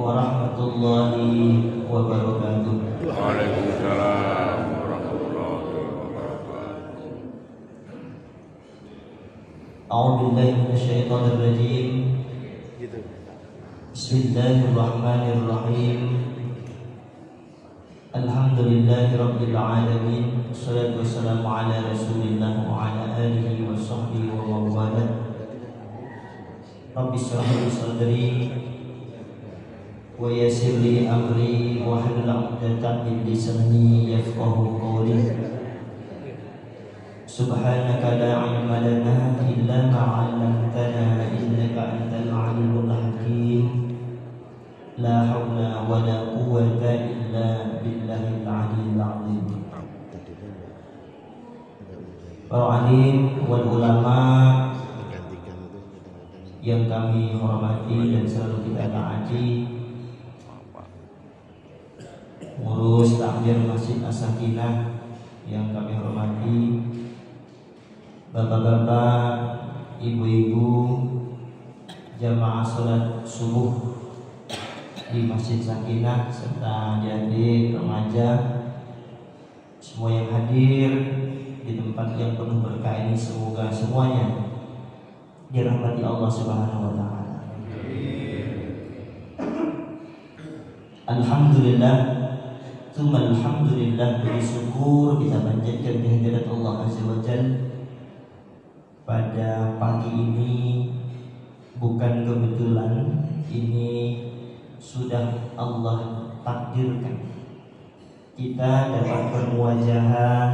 warahmatullahi wabarakatuh. Waalaikumsalam warahmatullahi wabarakatuh. A'udzubillahi minasyaitonir rajim. Bismillahirrahmanirrahim. Alhamdulillahirabbil alamin. Wassalatu wassalamu ala Rasulillah wa ala alihi wa sahbihi wa wala. Rabbi shrah li sadri wa yassir li amri wa hlul 'uqdatam min lisani yafqahu qawli. Subhanaka la 'ilma lana illa ma 'allamtana innaka antal 'alimul hakim. La haula wa la quwwata illa billahil 'aliyyil 'azim. Para alim wal ulama yang kami hormati dan selalu kita taati, pengurus takmir Masjid As-Sakinah yang kami hormati, bapak-bapak, ibu-ibu, jamaah sholat subuh di Masjid Sakinah serta adik-adik remaja, semua yang hadir di tempat yang penuh berkah ini, semoga semuanya dirahmati Allah Subhanahu wa taala. Alhamdulillah, tsumma alhamdulillah, bersyukur kita panjatkan kehadirat Allah Azza wa Jalla pada pagi ini. Bukan kebetulan, ini sudah Allah takdirkan kita dapat bermuajahah,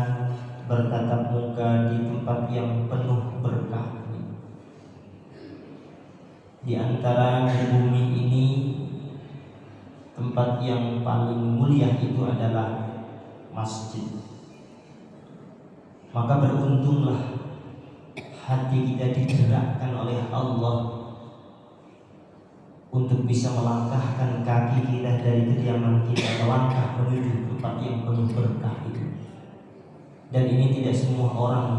bertatap muka di tempat yang penuh berkah. Di antara bumi ini, tempat yang paling mulia itu adalah masjid. Maka beruntunglah hati kita digerakkan oleh Allah untuk bisa melangkahkan kaki kita dari kediaman kita, melangkah menuju tempat yang penuh berkah itu. Dan ini tidak semua orang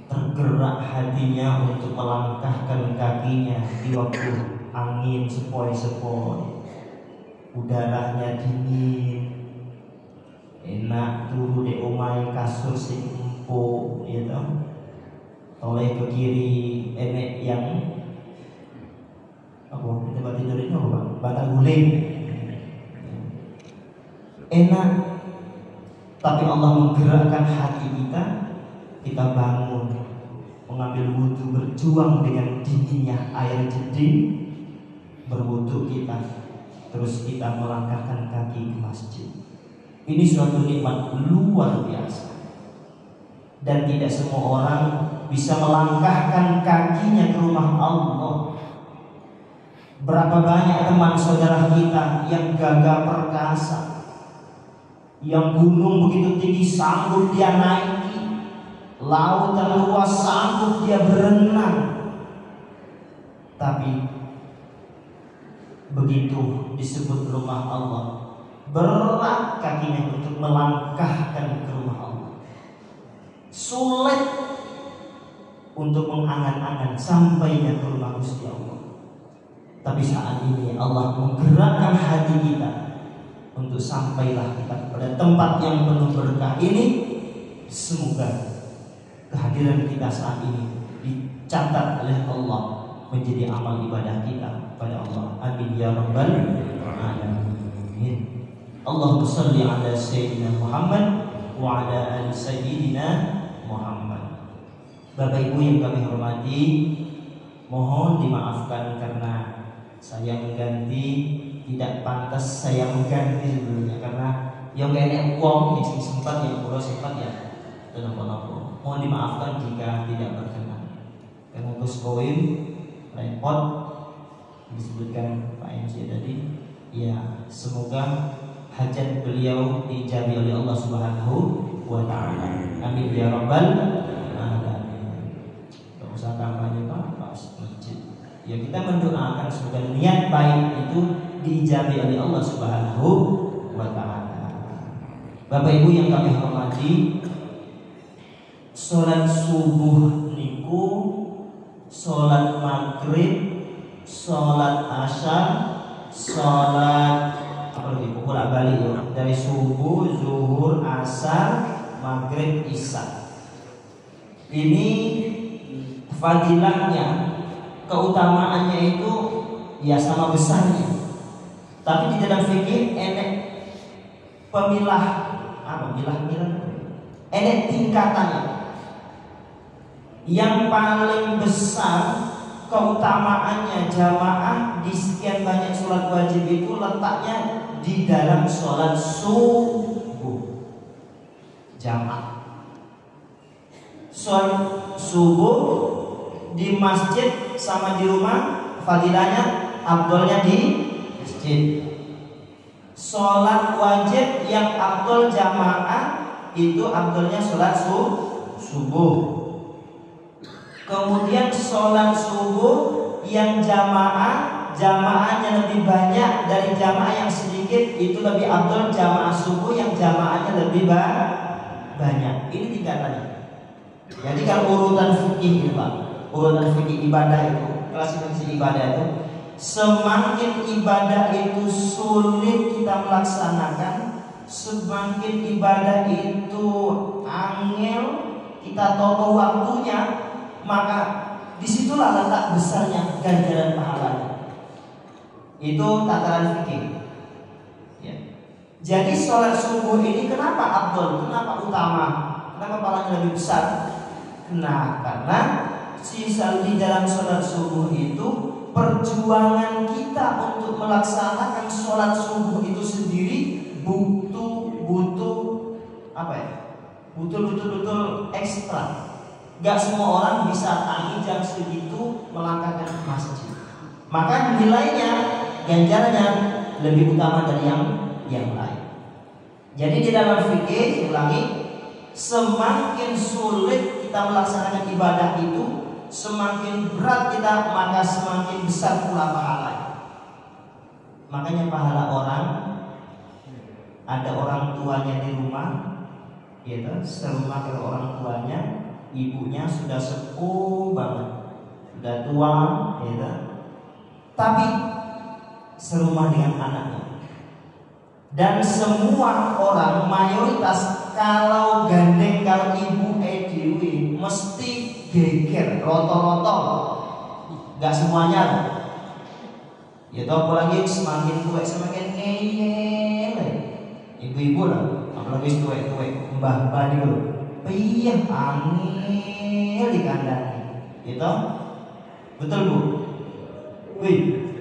tergerak hatinya untuk melangkahkan kakinya di waktu angin sepoi-sepoi, udaranya dingin, enak turu di omai kasur sing empuk, ya toh. Oleh ke kiri enek yang apa tempat tidur itu apa? Batang guling, enak. Tapi Allah menggerakkan hati kita bangun, mengambil wudhu, berjuang dengan dinginnya air jeding, berwudhu kita, terus kita melangkahkan kaki ke masjid. Ini suatu nikmat luar biasa, dan tidak semua orang bisa melangkahkan kakinya ke rumah Allah. Berapa banyak teman saudara kita yang gagah perkasa, yang gunung begitu tinggi sanggup dia naiki, lautan luas sanggup dia berenang, tapi begitu disebut rumah Allah, berat kakinya untuk melangkahkan ke rumah Allah, sulit untuk mengangan-angan sampainya ke rumah Gusti Allah. Tapi saat ini Allah menggerakkan hati kita untuk sampailah kita pada tempat yang penuh berkah ini. Semoga kehadiran kita saat ini dicatat oleh Allah menjadi amal ibadah kita pada Allah. Amin ya rabbal alamin. Allahumma shalli ala sayyidina Muhammad wa ala ali sayyidina Muhammad. Bapak Ibu yang kami hormati, mohon dimaafkan karena saya mengganti, tidak pantas saya mengganti sebelumnya, karena yang kayaknya uang yang sempat, yang pulau sempat ya, dan apa-apa. Mohon dimaafkan jika tidak berkenan. Karena Gus Koim repot disebutkan Pak MC tadi, ya semoga hajat beliau dijabi oleh Allah Subhanahu wa taala. Amin ya rabbal alamin. Enggak usah kampanye Pak, masjid. Ya kita mendoakan semoga niat baik itu diijabi oleh Allah Subhanahu wa taala. Bapak Ibu yang kami hormati, salat subuh niku, salat maghrib, salat asar, sholat apa lagi bolak balik ya, dari subuh, zuhur, asar, maghrib, isya. Ini fadilahnya, keutamaannya itu ya sama besarnya. Tapi di dalam fikih enek pemilah apa enek tingkatannya. Yang paling besar keutamaannya jamaah di sekian banyak sholat wajib itu letaknya di dalam sholat subuh jamaah. Sholat subuh di masjid sama di rumah fadilahnya afdolnya di masjid. Sholat wajib yang afdol jamaah itu afdolnya sholat subuh. Kemudian sholat subuh yang jamaahnya lebih banyak dari jamaah yang sedikit, itu lebih afdol jamaah subuh yang jamaahnya lebih banyak. Ini tingkatannya. Jadi kalau urutan fikih Pak, urutan fikih ibadah itu, klasifikasi ibadah itu, semakin ibadah itu sulit kita melaksanakan, semakin ibadah itu angel kita tata waktunya, maka disitulah letak besarnya ganjaran pahalanya. Itu tataran fikih. Ya. Jadi sholat subuh ini kenapa afdol, kenapa utama, kenapa pahalanya lebih besar? Nah, karena di dalam sholat subuh itu perjuangan kita untuk melaksanakan sholat subuh itu sendiri butuh apa ya? Butuh betul ekstra. Gak semua orang bisa pagi jam segitu melangkahkan ke masjid. Maka nilainya, ganjarannya lebih utama dari yang lain. Jadi di dalam fikih, ulangi, semakin sulit kita melaksanakan ibadah itu, semakin berat kita, maka semakin besar pula pahalanya. Makanya pahala orang, ada orang tuanya di rumah, gitu, serumah kalau orang tuanya, ibunya sudah sepuh banget, sudah tua, gitu, tapi serumah dengan anaknya. Dan semua orang mayoritas kalau gandeng, kalau ibu edw mesti geger, roto-roto. Gak semuanya, ya tau, apalagi semakin tua semakin ngeyel. Ibu-ibu lah, apalagi tua-tua, mbah-mbah dulu. Iya, angin di kandang, gitu. Betul Bu? Wih.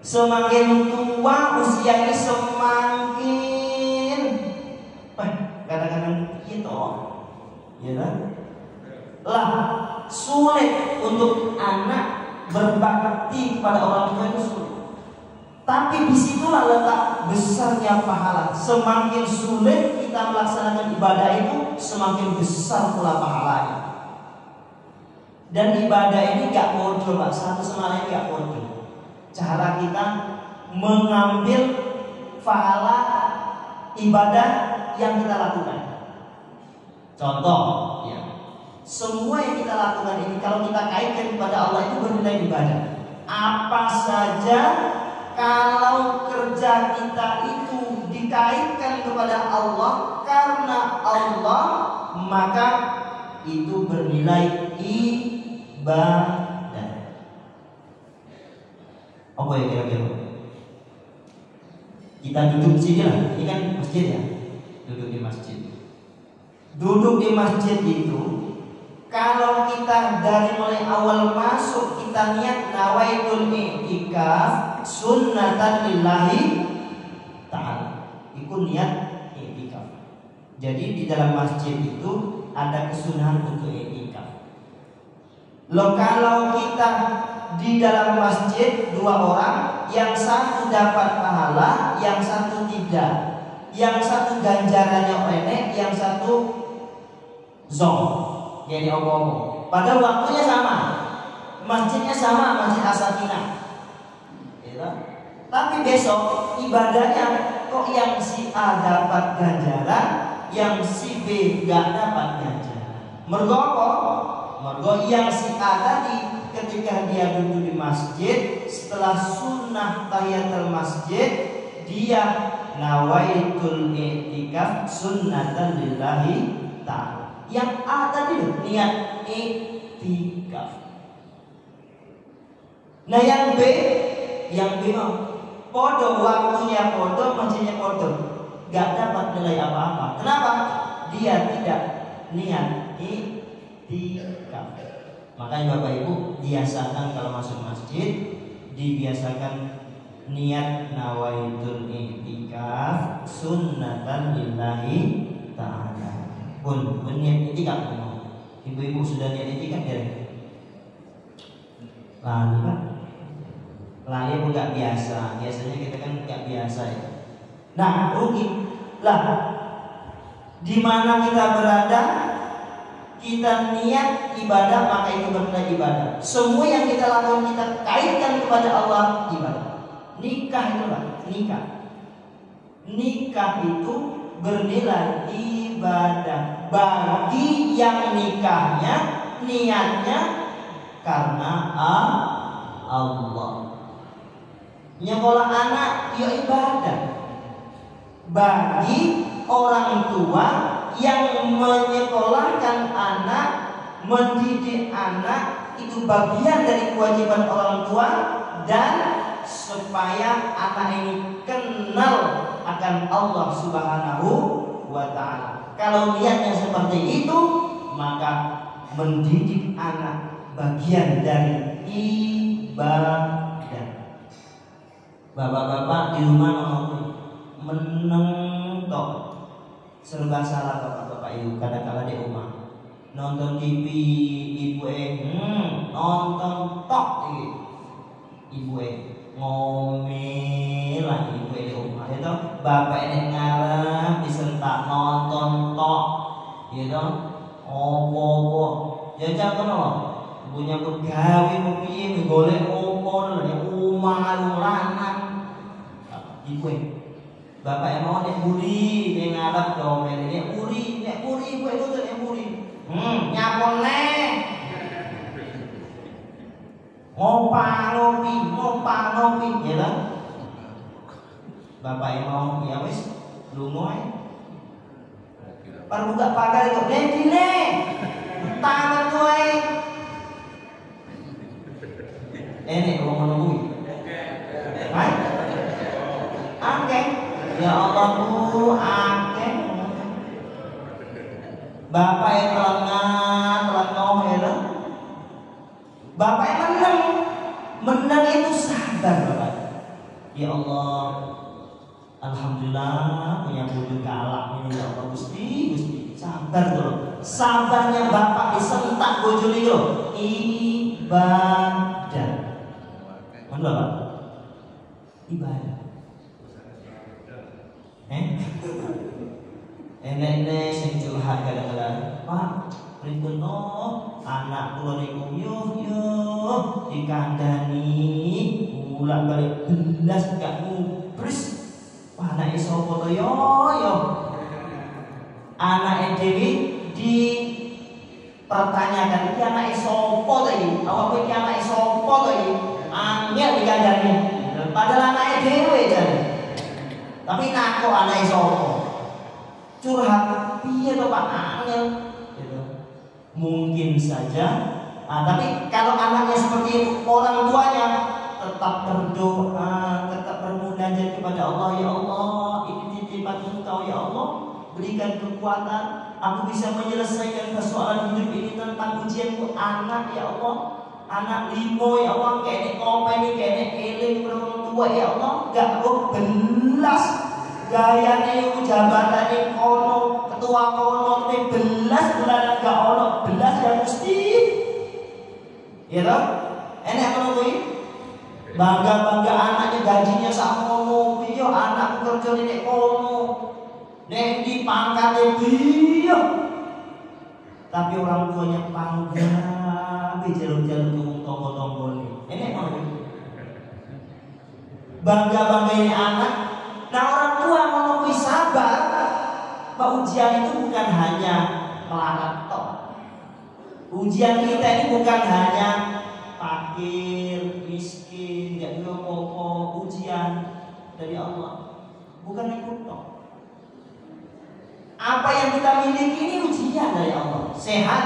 Semakin tua usianya semakin kadang-kadang gitu, ya kan? Lah, sulit untuk anak berbakti kepada orang tua itu sulit. Tapi disitulah letak besarnya pahala. Semakin sulit kita melaksanakan ibadah itu, semakin besar pula pahalanya. Dan ibadah ini gak bodoh Pak, satu sama lain gak bodoh. Cara kita mengambil pahala ibadah yang kita lakukan. Contoh, ya, semua yang kita lakukan ini kalau kita kaitkan kepada Allah itu bernilai ibadah. Apa saja kalau kerja kita itu dikaitkan kepada Allah karena Allah, maka itu bernilai ibadah. Apa ya kira-kira? Kita duduk sini lah, ini kan masjid ya. Duduk di masjid. Duduk di masjid itu, kalau kita dari mulai awal masuk kita niat nawaitul i'tikaf sunnatan lillahi ta'ala. Itu niat i'tikaf. Jadi di dalam masjid itu ada kesunahan untuk i'tikaf. Loh, kalau kita di dalam masjid dua orang, yang satu dapat pahala, yang satu tidak. Yang satu ganjarannya pendek, yang satu zong. Jadi omong. Pada waktunya sama, masjidnya sama, masjid As-Sakinah. Ya, tapi besok ibadahnya kok yang si A dapat ganjaran, yang si B gak dapat ganjaran. Mergo apa? Mergo yang si A tadi ketika dia duduk di masjid, setelah sunnah tahiyatul masjid, dia nawaitul i'tikaf sunnatan lillahi ta'ala. Yang A tadi niat i'tikaf. Nah yang B podo, waktunya podo, masjidnya podo, gak dapat nilai apa-apa. Kenapa? Dia tidak niat i'tikaf. Makanya Bapak Ibu biasakan kalau masuk masjid, dibiasakan niat nawaitul i'tikaf sunnatan lillahi ta'ala. Pun niat i'tikaf. Ibu-ibu sudah niat i'tikaf ya? Lali Pak. Lali pun gak biasa. Biasanya kita kan gak biasa ya. Nah rugi lah. Di mana kita berada, kita niat ibadah, maka itu benar ibadah. Semua yang kita lakukan kita kaitkan kepada Allah, ibadah. Nikah itulah nikah. Nikah itu bernilai ibadah bagi yang nikahnya niatnya karena Allah. Nyekolah anak ya ibadah bagi orang tua yang menyekolahkan anak, mendidik anak, itu bagian dari kewajiban orang tua, dan supaya anak ini kenal akan Allah Subhanahu wa ta'ala. Kalau niatnya seperti itu, maka mendidik anak bagian dari ibadah. Bapak-bapak di rumah meneng tok serba salah bapak-bapak ibu. Kadang-kadang di rumah nonton TV ibu nonton tok ibu ngomel lagi ibu di rumah itu bapak ini ngarep disentak nonton tok gitu opo jajak kono punya begawe piye golek opo lho omah lanang ibu bapak yang mau nek buri ning ngarep domel nek buri ibu itu nek buri nyapon neh ngopi ya kan bapak yang mau ya wis lunga ae par buka pagar itu dene tangan kowe ini wong ngono kuwi hai akeh ya Allah ku akeh bapak yang telat ya bapak yang menang itu sabar bapak. Ya Allah, alhamdulillah punya bodoh galak ini ya Allah Gusti sabar tuh. Sabarnya bapak disentak bojo niku ibadah. Mana bapak? Ibadah. Enek sing curhat kadang-kadang, Pak, pripun anak kula niku yo dikandani ulang balik belas gak ngubris. Wah anake sapa to yo anake dhewe dipertanyakan iki anake sapa to iki apa iki anake sapa to iki angel dikandani padahal anake dhewe jane tapi ngaku anake sapa curhat piye to Pak angel gitu. Mungkin saja tapi kalau anaknya seperti itu orang tuanya tetap berdoa, tetap bermunajat kepada Allah. Ya Allah, ini titipan Engkau ya Allah, berikan kekuatan aku bisa menyelesaikan persoalan hidup ini tentang ujianku anak ya Allah, anak limo ya Allah, kayak kompeni kayak eling orang tua ya Allah, gak belas gayane jabatane kono ketua kono te belas bulan gak ono belas yang mesti ya toh enak ngono kuwi bangga anaknya gajinya sakmono piye anakku kerja nek kono nek di pangkate piye tapi orang tuanya bangga be jalur-jalur tumung tonggo-tonggone enak ngono kuwi bangga-banggain anak. Nah orang tua ngono kuwi sabar bahwa ujian itu bukan hanya melarat tok. Ujian kita ini bukan hanya fakir, miskin, gak juga pokok, ujian dari Allah. Bukan ikut tok. Apa yang kita miliki ini ujian dari Allah. Sehat,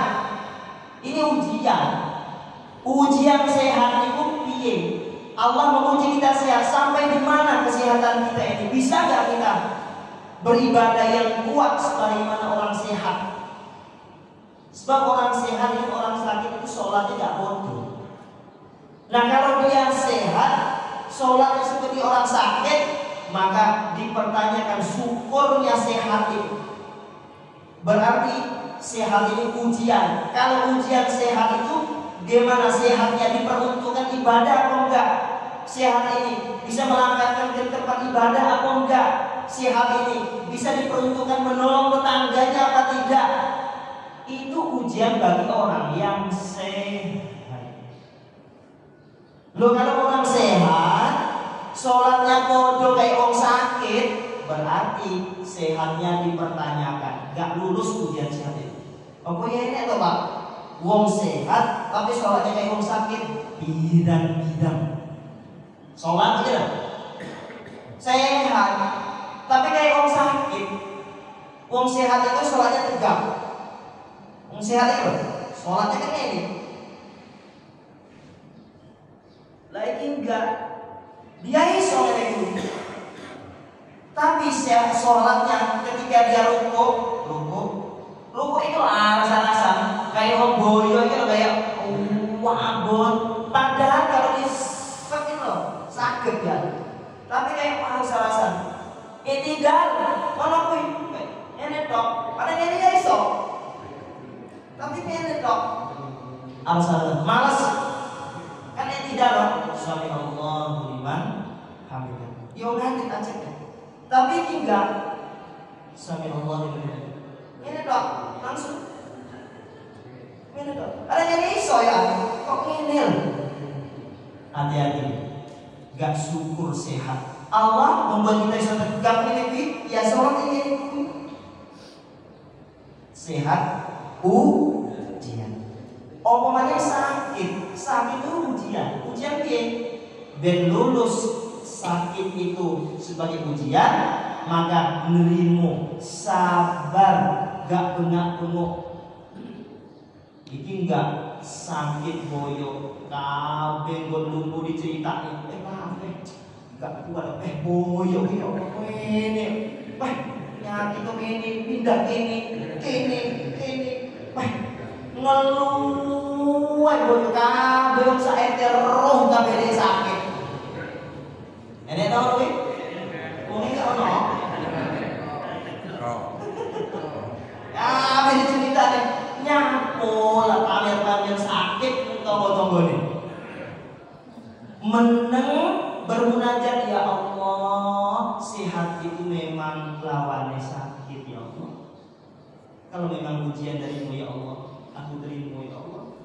ini ujian. Ujian sehat itu piye? Allah menguji kita sehat sampai di mana kesehatan kita ini? Bisa gak kita beribadah yang kuat sebagaimana orang sehat? Sebab orang sehat itu, orang sakit itu sholatnya gak bodoh. Nah kalau dia sehat, sholatnya seperti orang sakit, maka dipertanyakan syukurnya sehat itu. Berarti sehat ini ujian. Kalau ujian sehat itu, gimana sehatnya diperuntukkan ibadah atau enggak? Sehat ini bisa melangkahkan ke tempat ibadah atau enggak? Sehat ini bisa diperuntukkan menolong tetangganya apa tidak? Itu ujian bagi orang yang sehat. Loh kalau orang sehat, sholatnya bodoh kayak orang sakit, berarti sehatnya dipertanyakan. Gak lulus ujian sehat itu. Apa ya ini atau Pak? Wong sehat tapi sholatnya kayak wong sakit, bidang-bidang. Sholat aja dah. Sehat tapi kayak wong sakit. Wong sehat itu sholatnya tegak. Wong sehat itu sholatnya kan kayak ini. Lagi enggak. Dia iso itu. Tapi sholatnya ketika dia rukuk itu alasan-alasan kayak orang boyo itu kayak abon. Padahal kalau sakit loh, sakit ya. Tapi kayak alasan-alasan. Tidak, mana kui? Ini tok, ada ini ya iso. Tapi ini tok. Alasan malas. Kan tidak loh. Sami Allahu liman hamidah. Yo nanti aja. Tapi enggak. Sami Allahu liman hamidah. Ini tok, langsung. Ini tok. Ada yang iso ya? Kok ini? Hati-hati. Gak syukur sehat. Allah membuat kita iso tegak ini, ya sholat ini. Sehat, ujian. Umpamanya sakit itu ujian. Ujian dia. Ben lulus sakit itu sebagai ujian, maka nerimo, sabar, gak bengak-bengok. Iki enggak sakit boyo, kabeh nggon lumpuh diceritain. Kabeh gak kuat, boyo iki opo ngene. Wah, nyakit kok ngene, pindah kene. Wah, ngeluh wae boyo kabeh wong saete roh kabeh sakit. Enek tau kuwi? Wong iki ono. Kabeh diceritane. Nyapola pamer-pamer sakit tonggo-tonggo ini. Meneng bermunajat, ya Allah, sehat itu memang lawannya sakit ya Allah. Kalau memang ujian darimu ya Allah, aku terima ya Allah.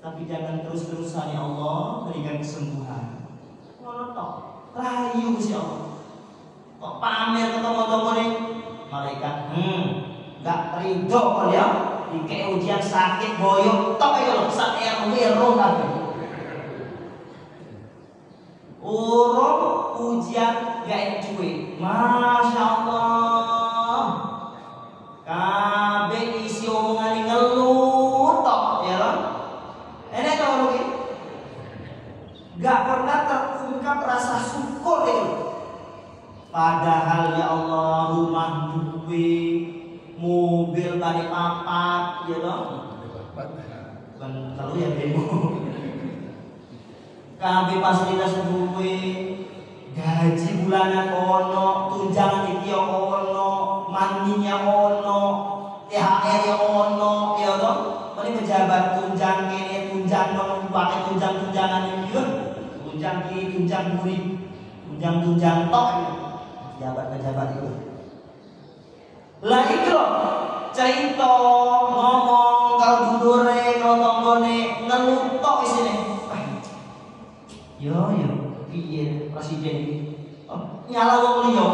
Tapi jangan terus-terusan ya Allah, berikan kesembuhan. Ngono tok, rayu ya Allah. Kok pamer ke tonggo-tonggo ini? Malaikat, gak ridho kok ya. Dikek ujian sakit boyok tok ayo lho sak RW kabeh. Urung ujian gak cuy. Masya Allah. Kabeh isi omongan ngeluh tok ya lho. Enek to iki. Gak pernah terungkap rasa syukur itu. Padahal ya Allah rumah duwe, mobil balik papat, ya dong. Bukan kalau ya demo. Kabeh fasilitas duwe, gaji bulanan ono, tunjangan iki ono, mandinya ono, THR ya ono, ya dong. Mari pejabat tunjang kene, tunjang ono, pakai tunjangan iki lho. Tunjang kiri, tunjang buri, tunjang tok. Pejabat itu. Lah iki lho, cerita ngomong kalau dulure, kalau tonggone ngeluh tok isine. Yo, piye presiden iki? Oh, nyala wong liya.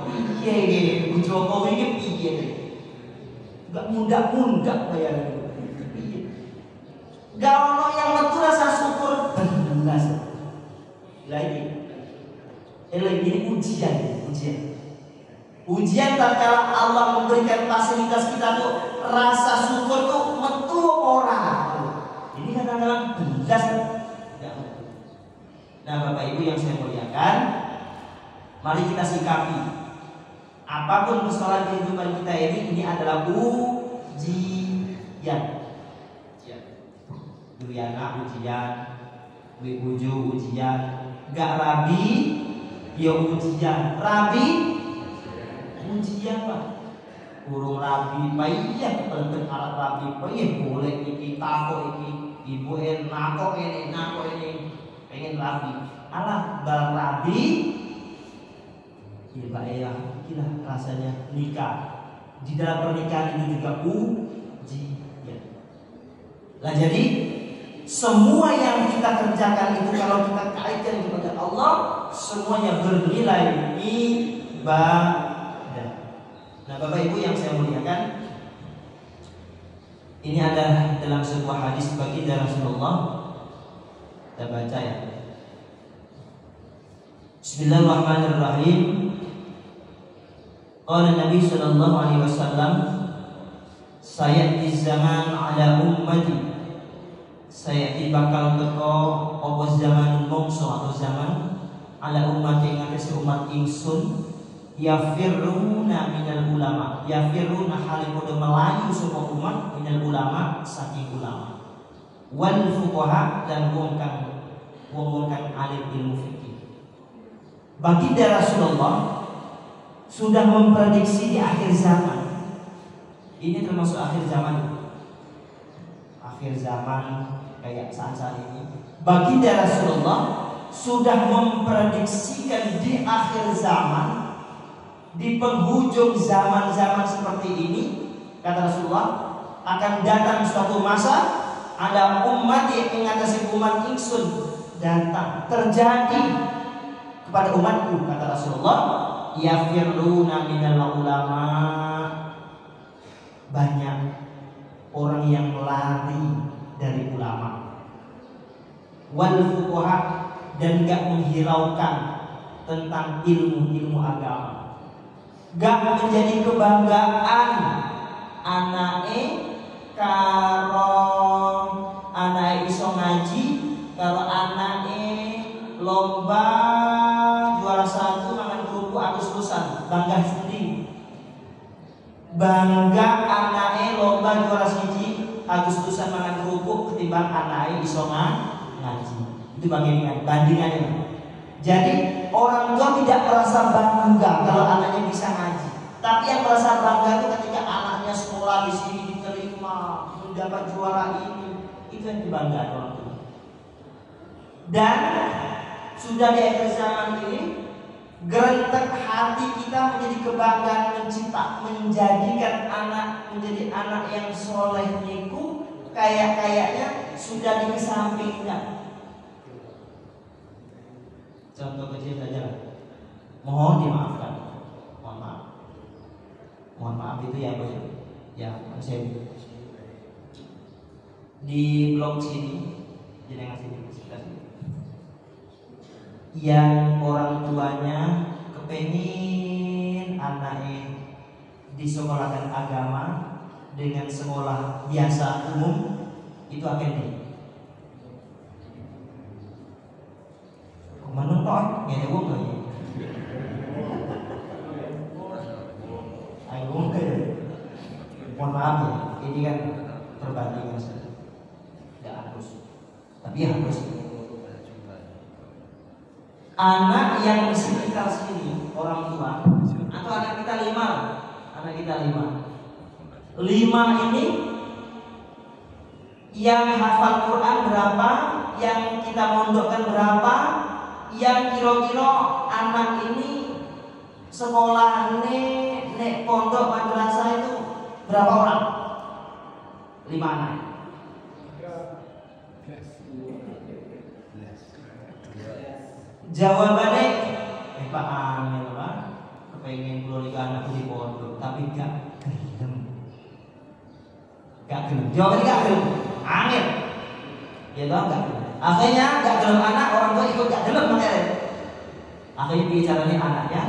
Piye iki? Bu Jokowi iki piye? Enggak mundak-mundak bayar. Piye? Gak ono yang metu rasa syukur Ini ujian tatkala Allah memberikan fasilitas kita tuh rasa syukur tuh metu orang. Ini kadang-kadang belas. Nah, Bapak Ibu yang saya muliakan, mari kita sikapi apapun persoalan kehidupan kita ini adalah ujian. Duyana ujian, Wibuju ujian, gak rabi, ya ujian, rabi ujian Pak. Kurung rabi, payah penting alat rabi, payah boleh iki tako iki, ibu nako ini, pengen rabi, alah bal rabi, ya Pak ya, inilah rasanya nikah. Di dalam pernikahan itu juga ujian. Nah jadi semua yang kita kerjakan itu kalau kita kaitkan kepada Allah, semuanya bernilai ibadah. Nah, Bapak Ibu yang saya muliakan, ini ada dalam sebuah hadis baginda Rasulullah. Kita baca ya. Bismillahirrahmanirrahim. Qala Nabi sallallahu alaihi wasallam, sayati zaman ala ummati. Sayati bakal teko apa zaman mongso atau zaman ala umat yang ngatasi umat ingsun yafirruna minal ulama, yafirruna hale padha melayu sapa umat minal ulama saking ulama wal fuqaha dan wong kang alim ilmu fikih. Baginda Rasulullah sudah memprediksi di akhir zaman. Ini termasuk akhir zaman. Akhir zaman kayak saat-saat ini. Baginda Rasulullah sudah memprediksikan di akhir zaman, di penghujung zaman-zaman seperti ini, kata Rasulullah, akan datang suatu masa ada umat yang mengatasi umat ingsun datang terjadi kepada umatku, kata Rasulullah, yafirruna minal ulama, banyak orang yang lari dari ulama, wal fuqaha, dan gak menghiraukan tentang ilmu agama, gak menjadi kebanggaan anake karo anake iso ngaji, karo anake lomba juara 1 mangan kerupuk Agustusan, bangga sendiri. Bangga anake lomba juara 1 Agustusan mangan kerupuk ketimbang anake iso ngaji. Itu bandingannya. Jadi orang tua tidak merasa bangga kalau anaknya bisa ngaji, tapi yang merasa bangga itu ketika anaknya sekolah di sini diterima, mendapat juara ini, itu yang dibanggakan orang tua. Dan sudah di akhir zaman ini, gerentak hati kita menjadi kebanggaan menjadikan anak menjadi anak yang soleh niku kayaknya sudah dikesampingkan. Contoh kecil saja, mohon dimaafkan, mohon maaf itu ya Bos ya, saya di blog sini jenengan sini sekitar sini, yang orang tuanya kepengin anaknya disekolahkan agama dengan sekolah biasa umum, itu akan di mana toh ngene wong lho. Ayo mohon maaf ya, ini kan perbandingan saja, tidak harus, tapi harus. Anak yang di sekitar sini orang tua atau anak kita 5 ini yang hafal Quran berapa, yang kita mondokkan berapa, yang kira-kira anak ini sekolah nek pondok madrasah itu berapa orang? 5 anak. Jawabannya Pak Amil Pak, kepengen keluarga anakku di pondok, tapi gak gelem. Jawabannya gak gelem. Amil. Ya tau gak gelem. Akhirnya gak gelem anak, orang tua ikut gak gelem makanya. Akhirnya bicaranya anaknya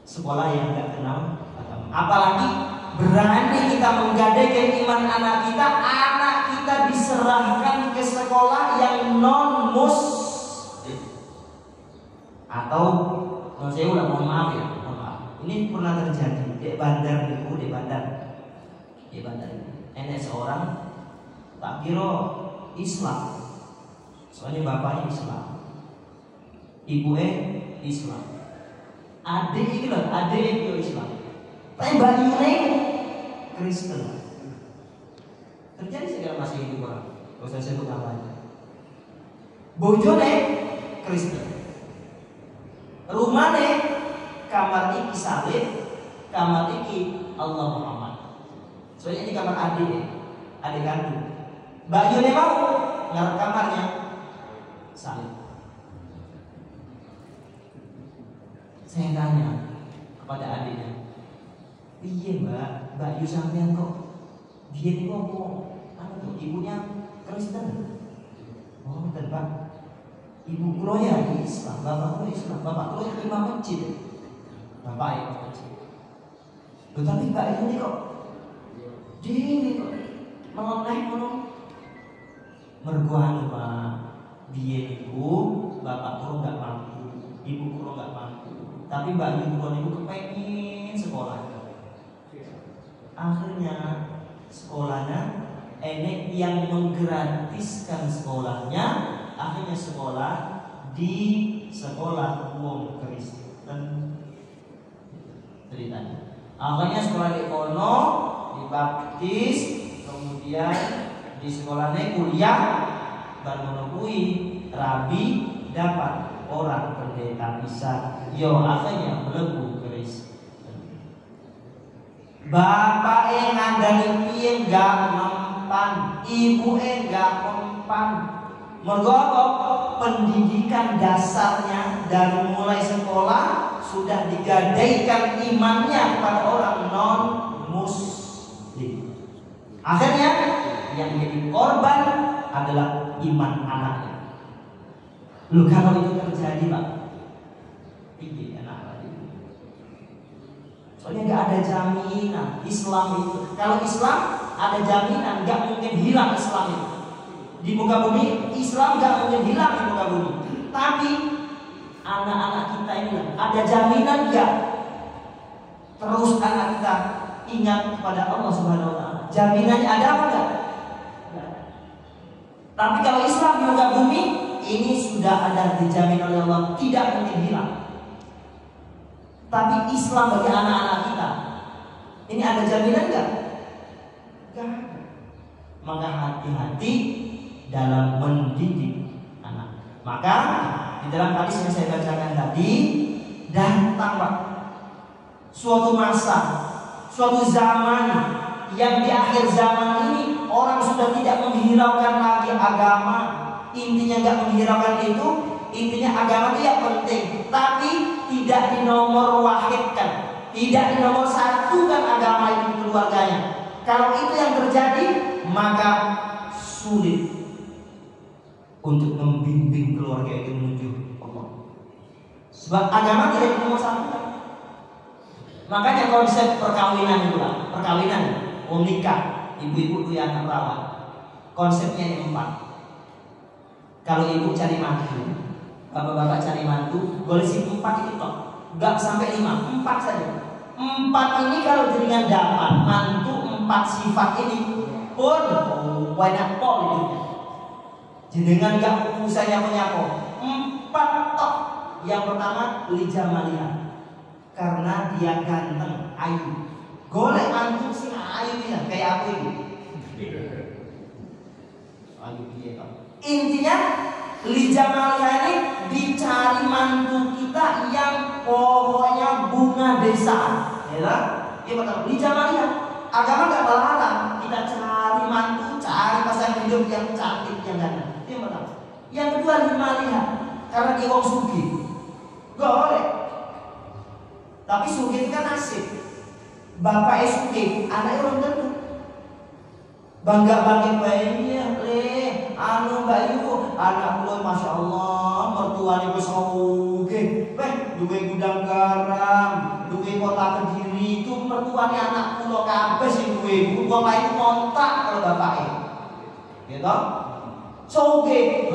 sekolah yang gak kenal agama. Apalagi berani kita menggadaikan iman anak kita diserahkan ke sekolah yang non muslim. Atau saya udah mohon maaf ya, ini pernah terjadi di bandar itu, di bandar ini seorang tak kira Islam, soalnya bapaknya Islam, ibunya Islam, adik itu Islam, tapi bayinya Kristen. Terjadi segala masih itu orang, gak usah sebut namanya. Bojone Kristen, rumahnya kamar iki salib, kamar iki Allah Muhammad. Soalnya ini kamar adik kandung. Bayinya mau ngarep kamarnya salib. Saya tanya kepada adiknya, iya Mbak Yu sampean kok dia ini kok ibunya Kristen? Oh Pak, ibu kulo ya Islam, bapak kulo Islam, bapak kulo imam masjid, bapak imam masjid. Tetapi Mbak Yu ini kok dia kok meloneh ngono. Merguan Pak, dia ibu bapak kulo nggak mampu, ibu kulo nggak mampu. Tapi Mbak Yu itu kepengen sekolah. Akhirnya sekolahnya ini yang menggratiskan sekolahnya. Akhirnya sekolah di sekolah wong Kristen ceritanya. Akhirnya sekolah di kono dibaptis, kemudian di sekolahnya kuliah baru kui rabi dapat orang pendeta bisa yo akhirnya melebu Kristen. Bapak ngandani piye enggak mempan, ibu enggak mempan. Mergo pendidikan dasarnya dari mulai sekolah sudah digadaikan imannya kepada orang non muslim. Akhirnya yang jadi korban adalah iman anaknya. Loh kalau itu terjadi Pak, ini anak lagi. Soalnya nggak ada jaminan Islam itu. Kalau Islam ada jaminan, nggak mungkin hilang Islam itu. Di muka bumi Islam nggak mungkin hilang di muka bumi. Tapi anak-anak kita ini ada jaminan nggak? Terus anak kita ingat kepada Allah Subhanahu Wa Taala. Jaminannya ada apa enggak? Tapi kalau Islam di muka bumi ini sudah ada dijamin oleh Allah, tidak mungkin hilang. Tapi Islam bagi anak-anak kita ini ada jaminan enggak? Enggak ada. Maka hati-hati dalam mendidik anak. Maka di dalam hadis yang saya bacakan tadi, datang Pak suatu masa, suatu zaman yang di akhir zaman ini orang sudah tidak menghiraukan lagi agama. Intinya nggak menghiraukan itu, intinya agama itu yang penting, tapi tidak dinomor wahidkan, tidak dinomor satukan agama itu keluarganya. Kalau itu yang terjadi, maka sulit untuk membimbing keluarga itu menuju Allah. Sebab agama tidak dinomor satukan. Makanya konsep perkawinan itu lah, perkawinan, nikah, ibu-ibu punya anak perawan. Konsepnya yang 4. Kalau ibu cari mantu, bapak-bapak cari mantu, boleh sih 4 itu toh, nggak sampai 5, 4 saja. 4 ini kalau jaringan dapat mantu 4 sifat ini pun banyak pol itu. Jenengan nggak usah nyapa-nyapa. 4 toh. Yang pertama lijamaliha, karena dia ganteng, ayu. Golek mantu sing ayu ya, kayak aku ini. Ayu dia toh. Intinya lijamaliha ini dicari mantu kita yang pokoknya bunga desa, ya kan? Iya betul. Lijamaliha, agama nggak melarang kita cari mantu, cari pasangan hidup yang cantik, yang ganteng. Iya betul. Yang kedua limaliha, karena dia wong sugih, gak boleh. Tapi sugih itu kan nasib. Bapaknya sugih, anaknya belum tentu. Bangga bayinya anu Mbak Yu, anak kula Masya Allah mertuane wis sugih. Duwe gudang garam, duwe kota Kediri, itu mertuane anak kula kabeh sing duwe. Wong lain kontak kalau bapake. Gitu? Sugih,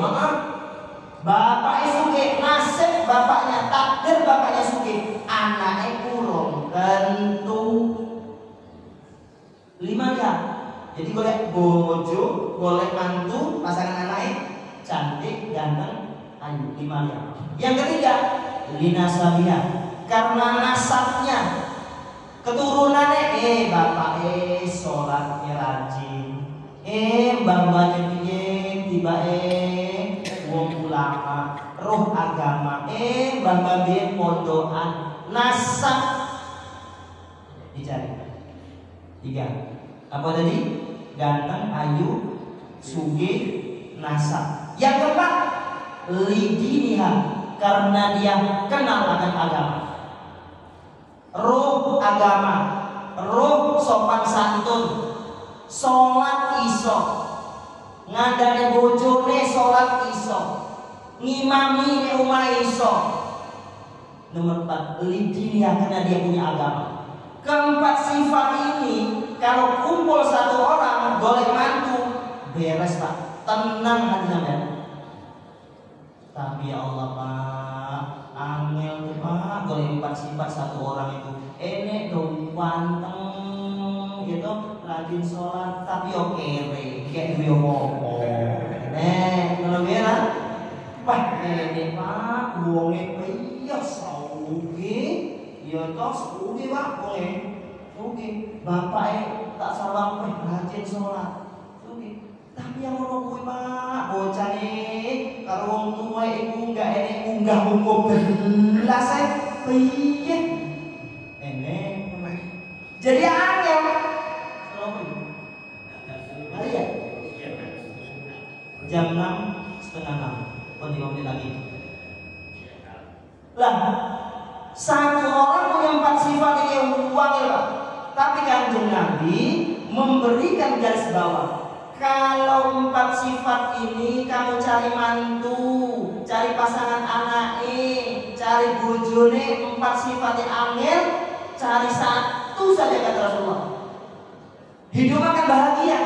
bapaknya sugih, nasib bapaknya, takdir bapaknya sugih, anaknya kurang tentu 5 ya. Jadi boleh bojo, boleh mantu, pasangan anaknya cantik, ganteng, ayu, 5 ya. Yang ketiga, linasabiha, karena nasabnya, keturunannya, bapak sholatnya rajin, mbak-mbaknya piye, tiba wong ulama, roh agama, mbak-mbak piye pondokan, nasab dicari. 3. Apa tadi? Ganteng, ayu, sugih, nasab. Yang keempat, lidiniha, karena dia kenal akan agama. Roh agama, roh sopan santun, sholat iso, ngadane bojone sholat iso, ngimami rumah iso. Nomor 4, lidiniha, karena dia punya agama. Keempat sifat ini kalau kumpul satu orang boleh mantu beres Pak, tenang hati sampean. Tapi ya Allah Pak, angel Pak, boleh 4 sifat satu orang itu. Enek dong panteng gitu, rajin sholat tapi yo kere, kayak duwe opo. Kalau beres Pak, enek Pak, wonge piye sugih. Ya toh sugih Pak, boleh. Sugih. Bapake tak salah rajin sholat. Sugih. Tapi yang ngono kuwi Pak, bocah karo wong tuwa iku enggak enek unggah-ungguh belas piye. Enek. Jadi angel. Mari ya. Jam 6:30. Pun 5 menit lagi. Lah, satu orang punya 4 sifat ini yang uang ya Pak. Tapi Kanjeng Nabi memberikan garis bawah. Kalau 4 sifat ini kamu cari mantu, cari pasangan anaknya, cari bojone, 4 sifatnya angel, cari satu saja kata Rasulullah. Hidup akan bahagia.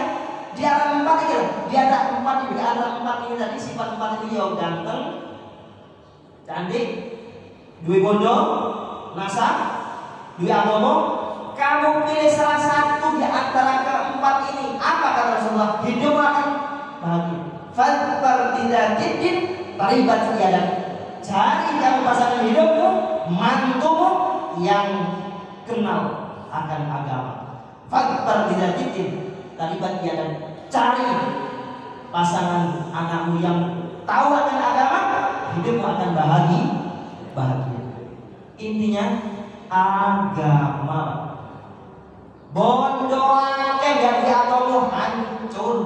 Di antara 4 ini, di antara 4 ini, di antara 4 ini tadi sifat 4 ini yang ganteng, cantik, duwe bondo, nasab, duwe agama. Kamu pilih salah satu di antara keempat ini. Apa kata Rasulullah? Hidup akan bahagia. Fadbar tidak tidin taribat tiada. Cari kamu pasangan hidupmu, mantumu yang kenal akan agama. Fadbar tidak tidin taribat tiada. Cari pasangan anakmu yang tahu akan agama, hidupmu akan bahagia. Intinya agama. Bondo akeh ganti agama hancur.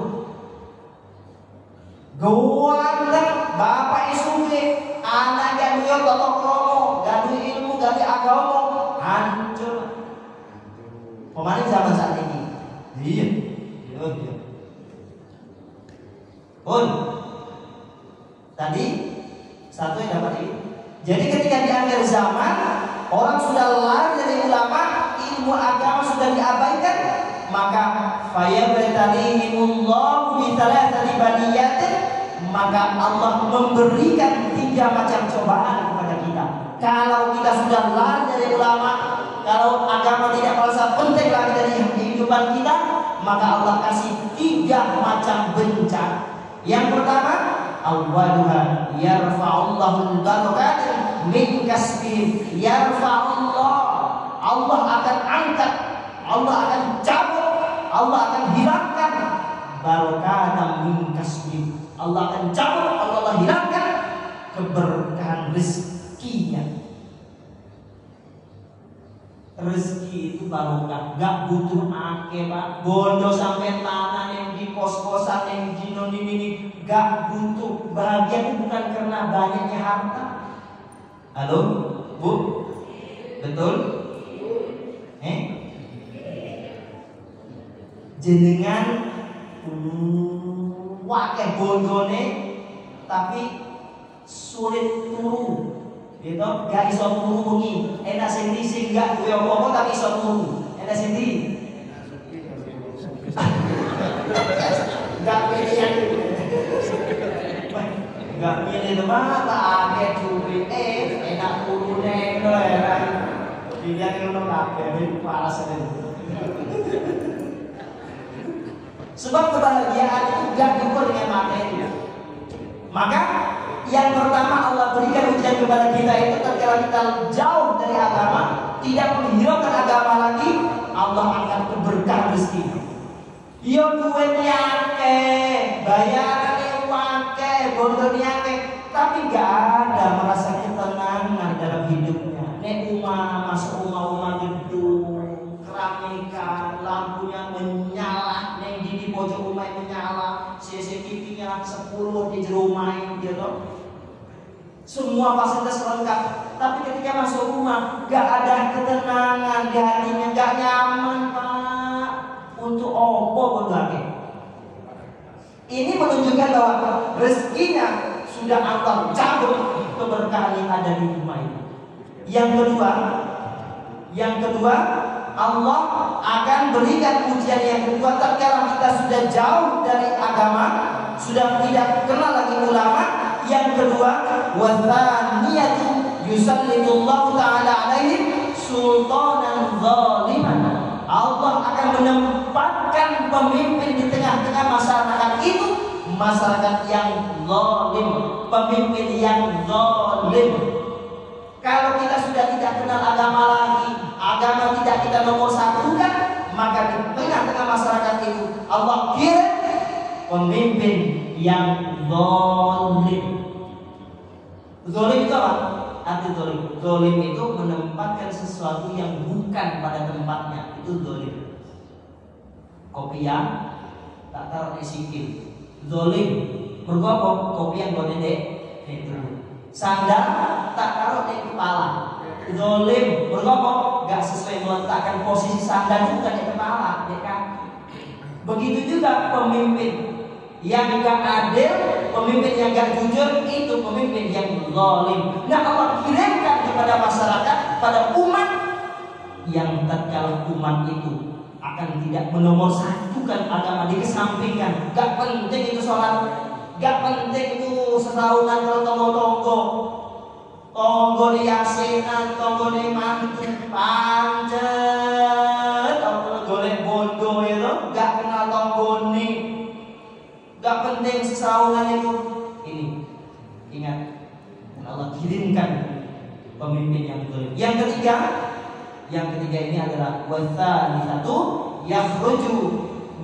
Ganteng bapak sugih, anak ganti tata krama, ganti ilmu, ganti agama hancur. Pemain zaman saat ini. Iya. Pun tadi satu yang dapat ini. Jadi ketika di akhir zaman orang sudah lari dari ulama, ilmu agama sudah diabaikan, maka fayabatalihimullahu bi thalathati baliyatin, maka Allah memberikan 3 macam cobaan kepada kita. Kalau kita sudah lari dari ulama, kalau agama tidak merasa penting lagi dari kehidupan kita, maka Allah kasih 3 macam bencana. Yang pertama, awwaluha yarfa'ullahul barakati min kasbihim. Yarfa'ullah, Allah akan angkat, Allah akan cabut, Allah akan hilangkan barakatan min kasbihim. Allah akan cabut, Allah hilangkan keberkahan rezekinya. Rezeki itu barokah, gak butuh akeh Pak. Bondo sampai tanah yang di kos-kosan yang di ini gak butuh. Bahagia itu bukan karena banyaknya harta. Halo, Bu? Betul? Jenengan wakeh bondone tapi sulit turu. Gitu, gak iso turu bengi. Enak sing ndi sing gak duwe apa-apa tapi iso turu. Enak sing ndi? Gak pilih yang gak pilih teman tak ada duit enak turune lho ya. Dilihat ngono kabeh paras ini. Sebab kebahagiaan itu gak diukur dengan materi. Maka yang pertama Allah berikan ujian kepada kita itu tatkala kita jauh dari agama, tidak menghiraukan agama lagi, Allah akan berkah rezeki. Yo duitnya akeh, bayarane akeh, bondone akeh, tapi gak ada merasa ketenangan dalam hidupnya. Nek masuk rumah gedung, keramaikan, lampunya menyala, nek di pojok rumah menyala, CCTV-nya 10 di rumah gitu. Semua fasilitas lengkap, tapi ketika masuk rumah gak ada ketenangan di hatinya, gak nyaman Pak. Untuk opo berbagai. Ini menunjukkan bahwa rezekinya sudah Allah cabut keberkahan yang ada di rumah ini. Yang kedua, Allah akan berikan ujian yang kedua tatkala kita sudah jauh dari agama, sudah tidak kenal lagi ulama. Yang kedua, wathaniyatu yusallitullahu ta'ala alaihim sultanan zaliman. Allah akan menempatkan pemimpin di tengah-tengah masyarakat itu, masyarakat yang zalim, pemimpin yang zalim. Kalau kita sudah tidak kenal agama lagi, agama tidak kita nomor satukan, maka di tengah-tengah masyarakat itu Allah kirim pemimpin yang zalim. Zalim itu apa? Arti zalim. Zalim itu menempatkan sesuatu yang bukan pada tempatnya. Itu zalim. Kopiah tak taruh di sikil. Zalim. Mergo apa? Kopiah nggo ndek itu. Sandal tak taruh di kepala. Zalim. Mergo apa? Gak sesuai meletakkan posisi sandal itu bukan di kepala, di kaki. Begitu juga pemimpin yang gak adil, pemimpin yang gak jujur, itu pemimpin yang zalim. Nah Allah kirimkan kepada masyarakat, pada umat yang tatkala umat itu akan tidak menomorsatukan agama, dikesampingkan. Gak penting itu sholat, gak penting itu sesaunan kalau tonggo-tonggo, tonggo di yasinan, tonggo di mantun, pancet, tonggo golek bondo itu, gak kenal tonggo nih. Gak penting sesaungan itu. Ini ingat, Allah kirimkan pemimpin yang zalim. Yang ketiga ini adalah wasalisatu yakhruju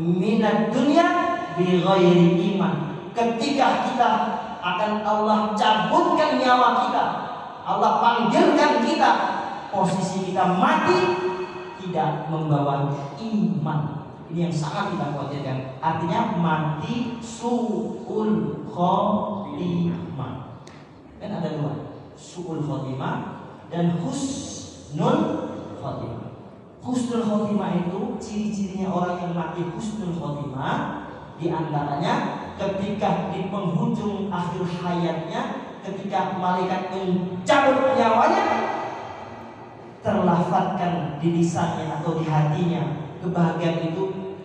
minad dunya bi ghairi iman. Ketika kita akan Allah cabutkan nyawa kita, Allah panggilkan kita, posisi kita mati tidak membawa iman. Ini yang sangat kita khawatirkan. Artinya mati su'ul khotimah. Kan ada dua, su'ul khotimah dan husnul khotimah. Husnul khotimah itu ciri-cirinya orang yang mati husnul khotimah, di antaranya ketika di penghujung akhir hayatnya, ketika malaikat mencabut nyawanya, terlafadzkan di lisannya atau di hatinya, kebahagiaan itu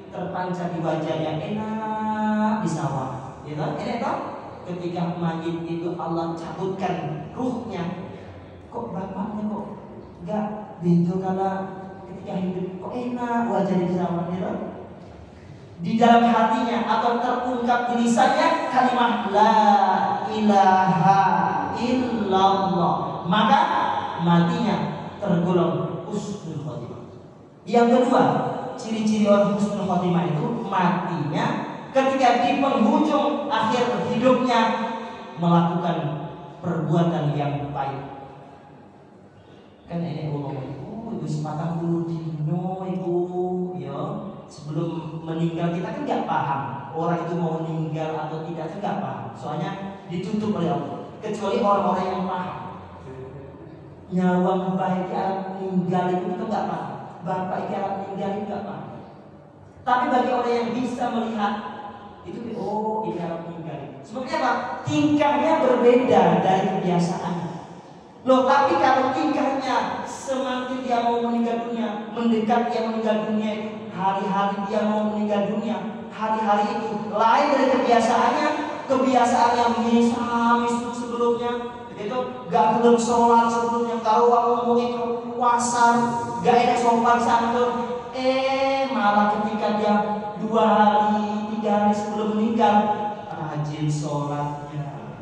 terpancar di wajahnya, enak di sawah, ya kan? Enak kan? Ketika mayit itu Allah cabutkan ruhnya, kok bapaknya kok gak beda kala ketika hidup, kok enak wajah di sawah, ya kan? Di dalam hatinya atau terungkap di lisannya kalimat la ilaha illallah, maka matinya tergolong husnul khotimah. Yang kedua, ciri-ciri orang husnul khotimah itu matinya ketika di penghujung akhir hidupnya melakukan perbuatan yang baik. Kan ini ngomong, itu sepatah dulu dino itu, ya sebelum meninggal kita kan nggak paham orang itu mau meninggal atau tidak, kan nggak paham. Soalnya ditutup oleh Allah. Kecuali orang-orang yang paham. Nyawa baik di alam meninggal itu kita nggak paham. Bapak di alam meninggal itu nggak paham. Tapi bagi orang yang bisa melihat Oh, ini cara tingkah. Sebabnya apa? Tingkahnya berbeda dari kebiasaannya. Loh, tapi kalau tingkahnya semakin dia mau meninggal dunia, mendekat dia meninggal dunia, hari-hari dia mau meninggal dunia, hari-hari itu lain dari kebiasaannya. Kebiasaan yang misamis sebelumnya, itu gak belum sholat sebelumnya, kalau ngomong itu puasa, gak enak sopan santun. Malah ketika dia 2 hari, 3 hari sebelum meninggal, rajin sholatnya,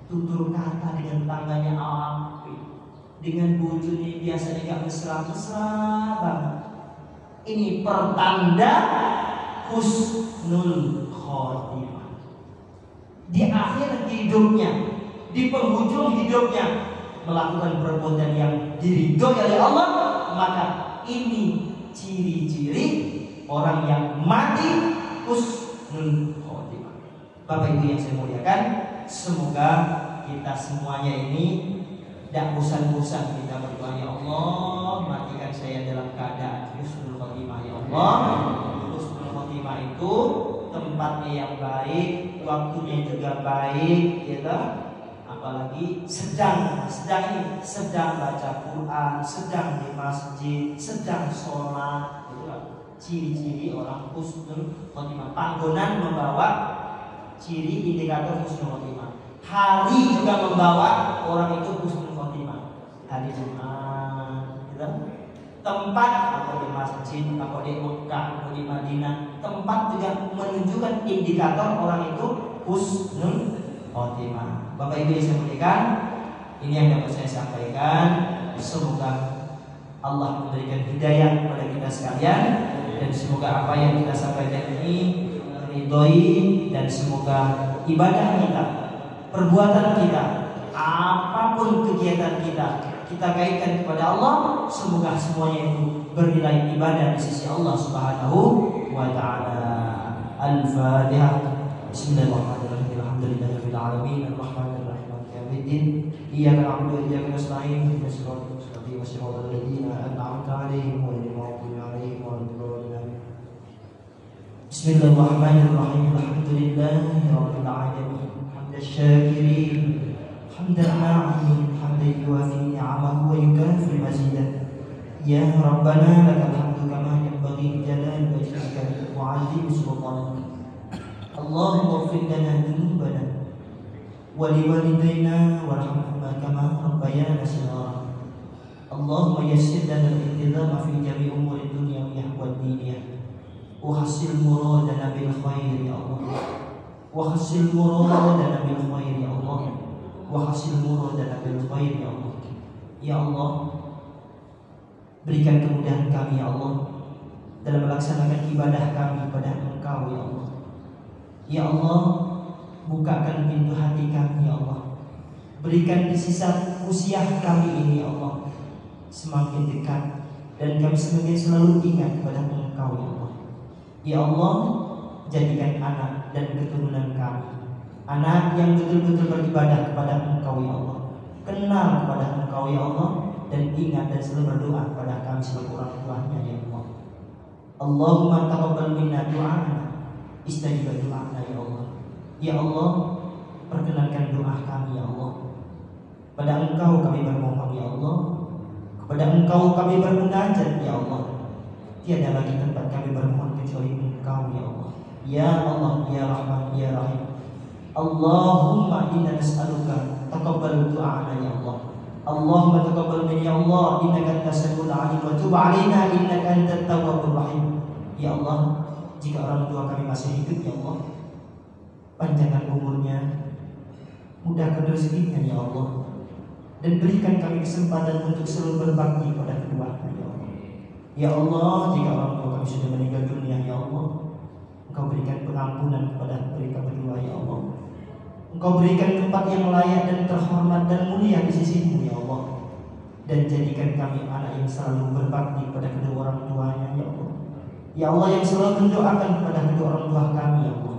tutur kata dengan tangganya api, dengan bujurnya biasanya gak mesra-mesra banget. Ini pertanda husnul khotimah. Di akhir hidupnya, di penghujung hidupnya, melakukan perbuatan yang diridhoi oleh Allah, maka ini ciri-ciri orang yang mati husnul khotimah. Bapak Ibu yang saya muliakan, semoga kita semuanya ini tidak bosan-bosan kita berdoa, ya Allah, matikan saya dalam keadaan husnul khotimah, ya Allah. Husnul khotimah itu tempatnya yang baik, waktunya juga baik, gitu. Apalagi sedang baca Quran, sedang di masjid, sedang sholat, itu ciri-ciri orang husnul khotimah. Panggonan membawa ciri indikator husnul khotimah. Hari juga membawa orang itu husnul khotimah. Hari Jumat, gitu. Tempat atau di masjid, atau di Mekah, atau di Madinah, tempat juga menunjukkan indikator orang itu husnul khotimah. Bapak Ibu yang saya muliakan, ini yang dapat saya sampaikan. Semoga Allah memberikan hidayah kepada kita sekalian, dan semoga apa yang kita sampaikan ini ridhoi, dan semoga ibadah kita, perbuatan kita, apapun kegiatan kita kaitkan kepada Allah, semoga semuanya itu bernilai ibadah di sisi Allah Subhanahu wa taala. Al-Fatihah. Bismillahirrahmanirrahim. Alhamdulillahirabbil alamin. Arrahmanir rahim. Maliki yaumiddin. Iyyaka na'budu wa iyyaka nasta'in. Ihdinas siratal mustaqim. Shiratal ladzina an'amta 'alaihim ghairil maghdubi 'alaihim waladdallin. Bismillahirrahmanirrahim. Alhamdulillahirabbil alamin. Hamdasy syakirin, hamdan na'imin, hamdan yuwafi ni'amahu wa yukafi mazidah. Ya Rabbana lakal hamdu kama yanbaghi li jalali wajhika wa 'azimi sultanik. Allahumma ighfir lana dhunubana wa liwalidayna warhamhuma kama rabbayana shighara. Allahumma yassir lana al-intizama fi jami' umuri dunyawiyah wa diniyah. Wa hasil muradana bil khair ya Allah. Wa hasil muradana bil khair ya Allah. Wa hasil muradana bil khair ya Allah. Ya Allah, berikan kemudahan kami ya Allah dalam melaksanakan ibadah kami pada Engkau ya Allah. Ya Allah, bukakan pintu hati kami ya Allah. Berikan di sisa usia kami ini ya Allah semakin dekat, dan kami semakin selalu ingat kepada Engkau ya Allah. Ya Allah, jadikan anak dan keturunan kami anak yang betul-betul beribadah kepada Engkau ya Allah, kenal kepada Engkau ya Allah, dan ingat dan selalu berdoa kepada kami sebagai orang tuanya ya Allah. Allahumma taqabbal minna du'ana, istajib du'ana ya Allah. Ya Allah, perkenankan doa kami ya Allah. Pada Engkau kami bermohon ya Allah, kepada Engkau kami bermunajat ya Allah. Tiada lagi tempat kami bermohon kecuali Engkau ya Allah. Ya Allah, ya Rahman, ya Rahim. Allahumma inna nas'aluka taqabbal du'ana ya Allah. Allahumma taqabbal minna ya Allah, innaka antas samiul alim, wa tub 'alaina innaka antat tawwabur rahim. Ya Allah, jika orang tua kami masih hidup ya Allah, panjangkan umurnya, mudahkan rezekinya ya Allah, dan berikan kami kesempatan untuk selalu berbakti pada keduanya ya Allah. Ya Allah, jika orang tua kami sudah meninggal dunia ya Allah, Engkau berikan pengampunan kepada mereka berdua ya Allah. Engkau berikan tempat yang layak dan terhormat dan mulia di sisi-Mu ya Allah, dan jadikan kami anak yang selalu berbakti pada kedua orang tuanya ya Allah. Ya Allah, yang selalu mendoakan kepada kedua orang tua kami ya Allah.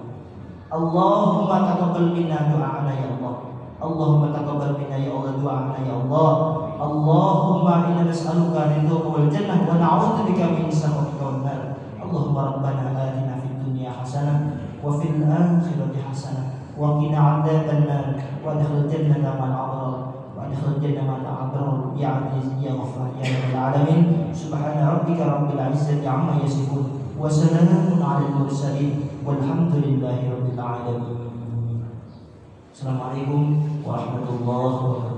Allahumma taqabbal minna du'ana ya Allah. Allahumma taqabbal minna ya Allah du'ana ya Allah. Allahumma inna nas'aluka ridhaka wal jannah wa na'udzubika min sakhatika wan nar. Allahumma rabbana atina fid dunya hasanah وفي الآخرة حسنة وقنا عذاب النار وادخل الجنة مع الأبرار وادخل الجنة مع الأبرار يا عزيز يا غفار يا رب العالمين. سبحان ربك رب العزة عما يصفون وسلام على المرسلين والحمد لله رب العالمين. Assalamualaikum warahmatullahi wabarakatuh.